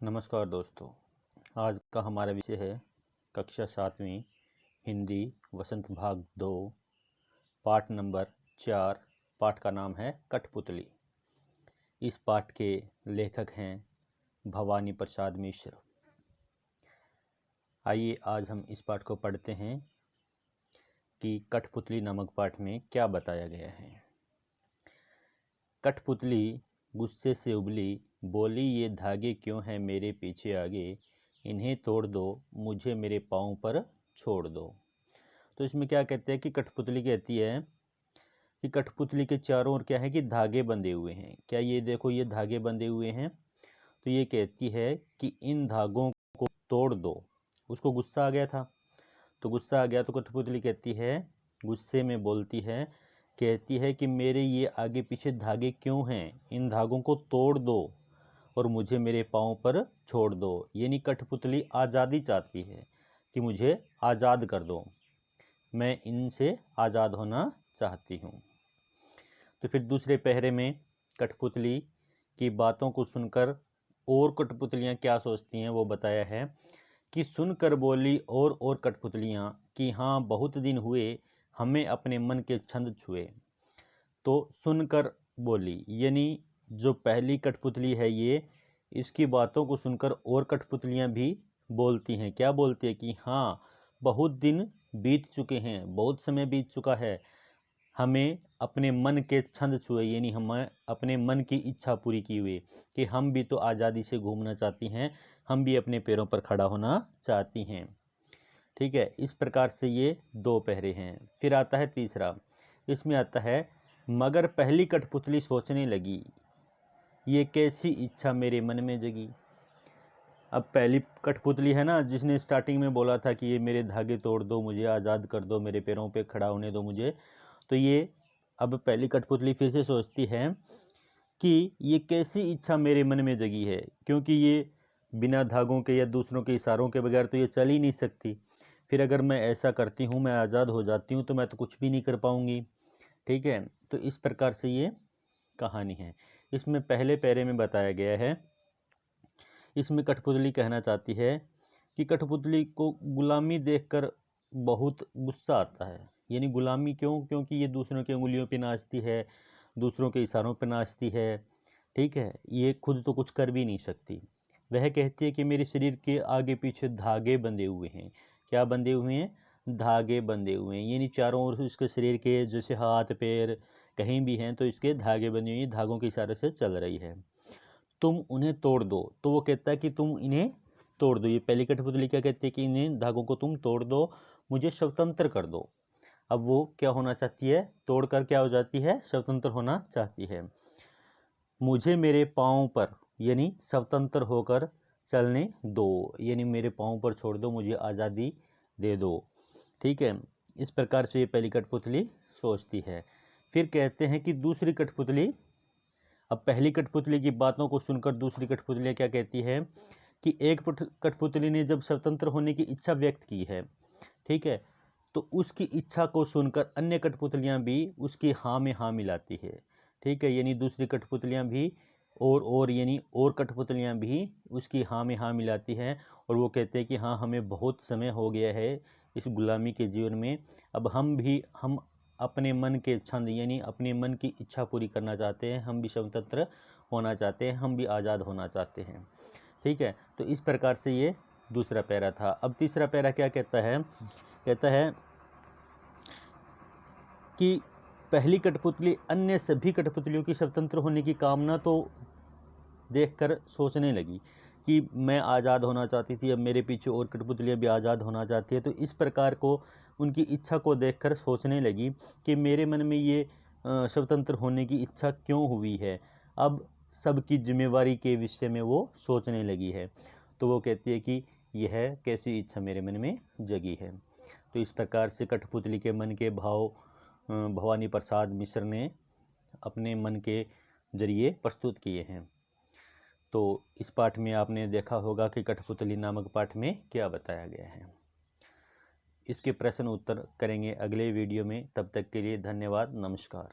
नमस्कार दोस्तों। आज का हमारा विषय है कक्षा 7वीं हिंदी वसंत भाग 2 पाठ नंबर 4। पाठ का नाम है कठपुतली। इस पाठ के लेखक हैं भवानी प्रसाद मिश्र। आइए आज हम इस पाठ को पढ़ते हैं कि कठपुतली नामक पाठ में क्या बताया गया है। कठपुतली गुस्से से उबली, बोली ये धागे क्यों हैं मेरे पीछे आगे, इन्हें तोड़ दो मुझे मेरे पाँव पर छोड़ दो। तो इसमें क्या कहते हैं कि कठपुतली कहती है कि कठपुतली के चारों ओर क्या है कि धागे बंधे हुए हैं। क्या ये देखो, ये धागे बंधे हुए हैं। तो ये कहती है कि इन धागों को तोड़ दो। उसको गुस्सा आ गया था, तो गुस्सा आ गया तो कठपुतली कहती है, गुस्से में बोलती है, कहती है कि मेरे ये आगे पीछे धागे क्यों हैं, इन धागों को तोड़ दो और मुझे मेरे पाँव पर छोड़ दो। यानी कठपुतली आज़ादी चाहती है कि मुझे आज़ाद कर दो, मैं इनसे आज़ाद होना चाहती हूँ। तो फिर दूसरे पहरे में कठपुतली की बातों को सुनकर और कठपुतलियाँ क्या सोचती हैं वो बताया है कि सुनकर बोली और कठपुतलियाँ कि हाँ बहुत दिन हुए हमें अपने मन के छंद छुए। तो सुनकर बोली यानी जो पहली कठपुतली है ये, इसकी बातों को सुनकर और कठपुतलियाँ भी बोलती हैं। क्या बोलती है कि हाँ बहुत दिन बीत चुके हैं, बहुत समय बीत चुका है, हमें अपने मन के छंद छुए, यानी हमें अपने मन की इच्छा पूरी की हुई कि हम भी तो आज़ादी से घूमना चाहती हैं, हम भी अपने पैरों पर खड़ा होना चाहती हैं। ठीक है, इस प्रकार से ये दो पहरे हैं। फिर आता है तीसरा, इसमें आता है मगर पहली कठपुतली सोचने लगी, ये कैसी इच्छा मेरे मन में जगी। अब पहली कठपुतली है ना, जिसने स्टार्टिंग में बोला था कि ये मेरे धागे तोड़ दो, मुझे आज़ाद कर दो, मेरे पैरों पे खड़ा होने दो मुझे, तो ये अब पहली कठपुतली फिर से सोचती है कि ये कैसी इच्छा मेरे मन में जगी है, क्योंकि ये बिना धागों के या दूसरों के इशारों के बगैर तो ये चल ही नहीं सकती। फिर अगर मैं ऐसा करती हूँ, मैं आज़ाद हो जाती हूँ, तो मैं तो कुछ भी नहीं कर पाऊँगी। ठीक है, तो इस प्रकार से ये कहानी है। इसमें पहले पैरे में बताया गया है, इसमें कठपुतली कहना चाहती है कि कठपुतली को गुलामी देखकर बहुत गुस्सा आता है। यानी गुलामी क्यों? क्योंकि ये दूसरों की उंगलियों पे नाचती है, दूसरों के इशारों पे नाचती है। ठीक है, ये खुद तो कुछ कर भी नहीं सकती। वह कहती है कि मेरे शरीर के आगे पीछे धागे बंधे हुए हैं। क्या बंधे हुए हैं? धागे बंधे हुए हैं, यानी चारों ओर इसके शरीर के जैसे हाथ पैर कहीं भी हैं तो इसके धागे बंधे हुए हैं, धागों के इशारे से चल रही है। तुम उन्हें तोड़ दो। तो वो कहता है कि तुम इन्हें तोड़ दो। ये पहली कठपुतली क्या कहती है कि इन्हें धागों को तुम तोड़ दो, मुझे स्वतंत्र कर दो। अब वो क्या होना चाहती है? तोड़कर क्या हो जाती है? स्वतंत्र होना चाहती है। मुझे मेरे पाँव पर, यानी स्वतंत्र होकर चलने दो, यानी मेरे पाँव पर छोड़ दो, मुझे आज़ादी दे दो। ठीक है, इस प्रकार से ये पहली कठपुतली सोचती है। फिर कहते हैं कि दूसरी कठपुतली, अब पहली कठपुतली की बातों को सुनकर दूसरी कठपुतली क्या कहती है कि एक कठपुतली ने जब स्वतंत्र होने की इच्छा व्यक्त की है, ठीक है, तो उसकी इच्छा को सुनकर अन्य कठपुतलियां भी उसकी हाँ में हाँ मिलाती है। ठीक है, यानी दूसरी कठपुतलियां भी और यानी और कठपुतलियां भी उसकी हाँ में हाँ मिलाती हैं और वो कहते हैं कि हाँ हमें बहुत समय हो गया है इस गुलामी के जीवन में, अब हम अपने मन के छंद यानी अपने मन की इच्छा पूरी करना चाहते हैं, हम भी स्वतंत्र होना चाहते हैं, हम भी आज़ाद होना चाहते हैं। ठीक है, तो इस प्रकार से ये दूसरा पैरा था। अब तीसरा पैरा क्या कहता है? कहता है कि पहली कठपुतली अन्य सभी कठपुतलियों की स्वतंत्र होने की कामना तो देखकर सोचने लगी कि मैं आज़ाद होना चाहती थी, अब मेरे पीछे और कठपुतलियाँ भी आज़ाद होना चाहती है। तो इस प्रकार को उनकी इच्छा को देखकर सोचने लगी कि मेरे मन में ये स्वतंत्र होने की इच्छा क्यों हुई है। अब सबकी जिम्मेवारी के विषय में वो सोचने लगी है। तो वो कहती है कि यह कैसी इच्छा मेरे मन में जगी है। तो इस प्रकार से कठपुतली के मन के भाव भवानी प्रसाद मिश्र ने अपने मन के जरिए प्रस्तुत किए हैं। तो इस पाठ में आपने देखा होगा कि कठपुतली नामक पाठ में क्या बताया गया है। इसके प्रश्न उत्तर करेंगे अगले वीडियो में। तब तक के लिए धन्यवाद, नमस्कार।